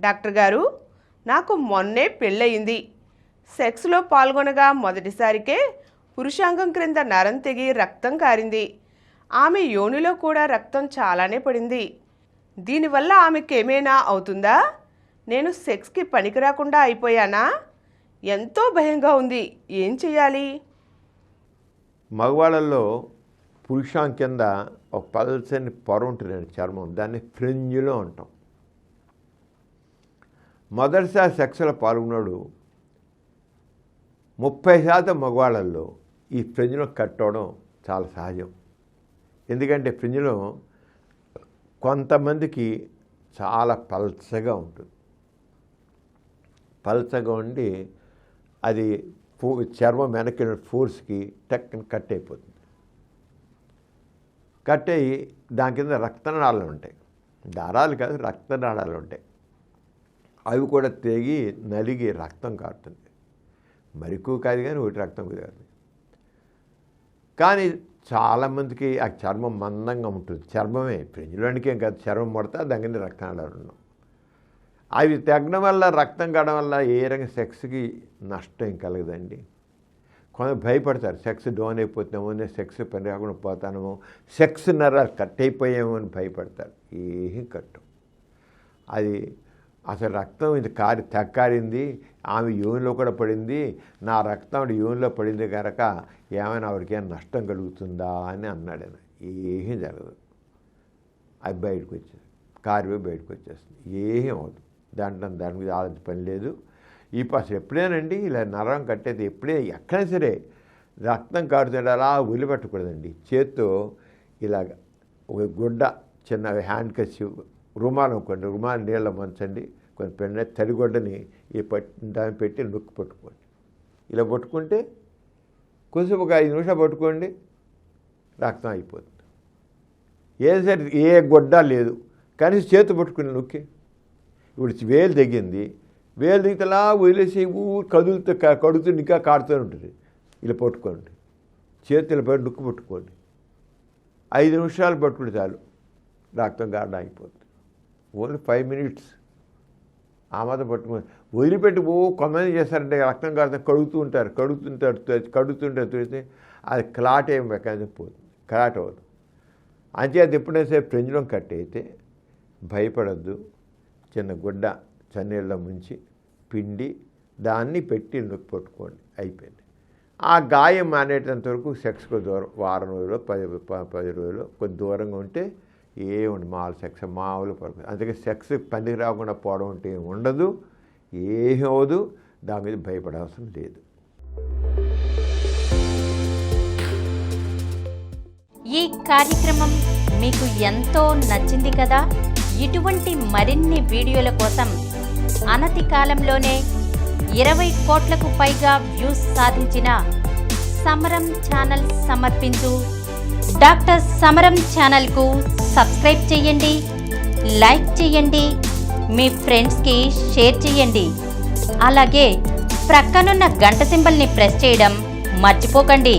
Doctor గారు, నాకు మొన్నే పెళ్ళయింది. సెక్స్లో పాల్గొనగా మొదటిసారికే పురుషాంగం క్రింద నరం తెగి రక్తం కారింది. ఆమె యోనిలో కూడా రక్తం చాలానే పడింది. దీనివల్ల ఆమెకేమైనా అవుతుందా? నేను సెక్స్కి పనికిరాకుండా అయిపోయానా? ఎంతో భయంగా ఉంది. ఏం చేయాలి? మగవాళ్ళల్లో పురుషాం కింద ఒక పల్సని పొర ఉంటుందండి చర్మం, దాన్ని ఫ్రింజ్లో అంటాం. మొదటిసారి సెక్స్లో పాల్గొన్నాడు 30% మగవాళ్ళల్లో ఈ ఫ్రింజ్లో కట్ అవడం చాలా సహజం. ఎందుకంటే ఫ్రింజ్లో కొంతమందికి చాలా పల్చగా ఉంటుంది. పల్చగా ఉండి అది చర్మం వెనక్కి ఫోర్స్కి టక్కని కట్ అయిపోతుంది. కట్ అయ్యి దాని కింద రక్తనాళాలు ఉంటాయి, దారాలు కాదు రక్తనాళాలు ఉంటాయి. అవి కూడా తెగి నలిగి రక్తం కారుతుంది. మరిక్కువ కాదు కానీ ఒకటి రక్తం కాదు. కానీ చాలామందికి ఆ చర్మం మందంగా ఉంటుంది. చర్మమే ఫ్రిడ్జ్లోనికి ఏం కాదు, చర్మం పడితే దాని కింద రక్తనాళాలు ఉన్నాం. అవి తగ్గడం వల్ల రక్తం కావడం వల్ల ఏ రకంగా సెక్స్కి నష్టం కలగదండి. కొంత భయపడతారు, సెక్స్ డౌన్ అయిపోతున్నామో, నేను సెక్స్ పని రాకుండా పోతానేమో, సెక్స్ నరాలు కట్ అయిపోయామో అని భయపడతారు. ఏం కట్టు, అది అసలు రక్తం ఇది కారింది, ఆమె యూన్లో కూడా పడింది, నా రక్తం యూన్లో పడింది కనుక ఏమైనా ఆవిడకేమైనా నష్టం కలుగుతుందా అని అన్నాడు ఆయన. ఏమీ జరగదు. అది బయటకు వచ్చేది, కారు బయటకు వచ్చేస్తుంది, ఏమీ అవ్వదు. దాని మీద ఆలోచన పని లేదు. ఈ అసలు ఎప్పుడేనండి ఇలా నరం కట్టేది, ఎక్కడైనా సరే రక్తం కారుతుంటే అలా వదిలిపెట్టకూడదండి. చేత్తో ఇలాగ ఒక గుడ్డ చిన్న హ్యాండ్ కసి రుమాలు అనుకోండి, రుమాలు నీళ్ళ మంచండి, కొంచెం పెన్న తడిగొడ్డని దాన్ని పెట్టి నొక్కి పట్టుకోండి. ఇలా పట్టుకుంటే కొంచెం ఒక 5 నిమిషాలు పట్టుకోండి, రక్తం అయిపోతుంది. ఏది సరే ఏ గొడ్డ లేదు, కనీసం చేతి పట్టుకుని నొక్కి. ఇప్పుడు వేలు తెగింది, వేలు దిగితే అలా వదిలేసి కడుగుతూ ఇంకా కాడుతూ ఉంటుంది. ఇలా పట్టుకోండి, చేతులు పడి నొక్కి పట్టుకోండి. 5 నిమిషాలు పట్టుకుంటే చాలు, రక్తం కారడం అయిపోతుంది. ఓన్లీ 5 మినిట్స్ ఆ మాత్రం పట్టుకొని వదిలిపెట్టి కొంతమంది చేస్తారంటే రక్తం కారుతుంది, కడుగుతుంటారు చూస్తే అది క్లాట్ ఏం మెకానిజం పోతుంది, క్లాట్ అవ్వదు. అంచేది ఎప్పుడైనా సరే ఫ్రిడ్జ్లో కట్ అయితే భయపడద్దు. చిన్న గుడ్డ చన్నీళ్ళ ముంచి పిండి దాన్ని పెట్టి నొక్కి పట్టుకోండి, అయిపోయింది. ఆ గాయం మానేటంత వరకు సెక్స్కు దూరం, వారం రోజులు 10 రోజులు కొంచెం దూరంగా ఉంటే ఏముంది, మామూలు సెక్స్ మామూలు పడుతుంది. అందుకే సెక్స్ పనికి రాకుండా పోవడం అంటే ఏమి ఉండదు, ఏమీ అవ్వదు. దాని మీద భయపడాల్సిన లేదు. ఈ కార్యక్రమం మీకు ఎంతో నచ్చింది కదా. ఇటువంటి మరిన్ని వీడియోల కోసం అనతి కాలంలోనే 20 కోట్లకు పైగా వ్యూస్ సాధించిన సమరం ఛానల్ సమర్పించు డాక్టర్ సమరం ఛానల్కు సబ్స్క్రైబ్ చేయండి, లైక్ చేయండి, మీ ఫ్రెండ్స్కి షేర్ చేయండి. అలాగే ప్రక్కనున్న గంట సింబల్ని ప్రెస్ చేయడం మర్చిపోకండి.